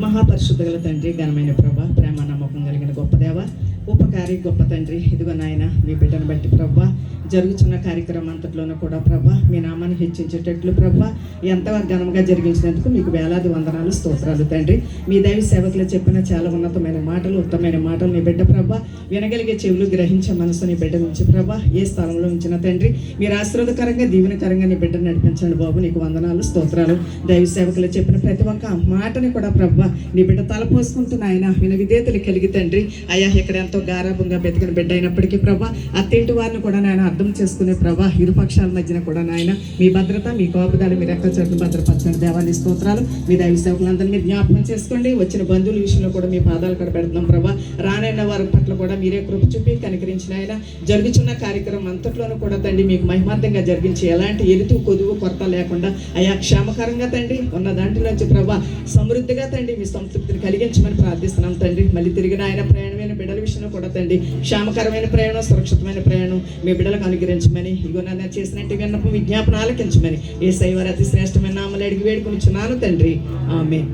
మహాపరిశుద్ధ గల తండ్రి, ఘనమైన ప్రభ, ప్రేమ నమ్మకం కలిగిన గొప్ప దేవ, ఉపకారి గొప్ప తండ్రి, ఇదిగో నాయన మీ బిడ్డను బట్టి ప్రభ జరుగుతున్న కార్యక్రమం అంతట్లోనూ కూడా ప్రభ మీ నామాన్ని హెచ్చించేటట్లు ప్రభ ఎంతో ఘనంగా జరిగించినందుకు మీకు వేలాది వందనాలు, స్తోత్రాలు తండ్రి. మీ దైవ సేవకులు చెప్పిన చాలా ఉన్నతమైన మాటలు, ఉత్తమైన మాటలు నీ బిడ్డ ప్రభ వినగలిగే చెవులు, గ్రహించే మనసు నీ బిడ్డ నుంచి ప్రభ ఏ స్థలంలో ఉంచిన తండ్రి మీరు ఆశీర్వాదకరంగా దీవెనకరంగా నీ బిడ్డను నడిపించండి బాబు. నీకు వందనాలు, స్తోత్రాలు. దైవ సేవకులు చెప్పిన ప్రతి ఒక్క మాటని కూడా ప్రభ నీ బిడ్డ తలపోసుకుంటున్న ఆయన విన విధేతలు కలిగి తండ్రి అయ్యా ఇక్కడ ఎంతో గారాభంగా బతికిన బిడ్డ అయినప్పటికీ ప్రభ అత్తింటి వారిని కూడా నాయన అర్థం చేసుకునే ప్రభ ఇరుపక్షాల మధ్యన కూడా నాయన మీ భద్రత, మీ కాపుదాలు, మీరు ఎక్కడ చెట్టు భద్రపరచండి దేవాన్ని స్తోత్రాలు. మీ దైవ సేవకులందరినీ మీరు జ్ఞాపకం చేసుకోండి. వచ్చిన బంధువుల విషయంలో కూడా మీ పాదాలు కూడా పెడుతున్నాం ప్రభ. రానైన వారి పట్ల కూడా మీరే కృప చూపి కనికరించిన ఆయన జరుగుతున్న కార్యక్రమం అంతట్లోనూ కూడా తండ్రి మీకు మహిమార్థంగా జరిగించి ఎలాంటి ఎలుతు కొదువు కొరత లేకుండా అయా క్షేమకరంగా తండ్రి ఉన్న దాంట్లోంచి ప్రభ సమృద్ధిగా తండ్రి మీ సంతృప్తిని కలిగించమని ప్రార్థిస్తున్నాం తండ్రి. మళ్ళీ తిరిగిన ఆయన ప్రయాణమైన బిడ్డల విషయంలో కూడా తండ్రి క్షేమకరమైన ప్రయాణం, సురక్షితమైన ప్రయాణం మీ బిడ్డలకు అనుగ్రహించమని ఇగో నన్ను చేసినట్టు విన్నపం విజ్ఞాపన ఆలకించమని యేసయ్య వారి అతి శ్రేష్టమైన నామములో అడిగి వేడుకొనిచున్నాను తండ్రి. ఆమేన్.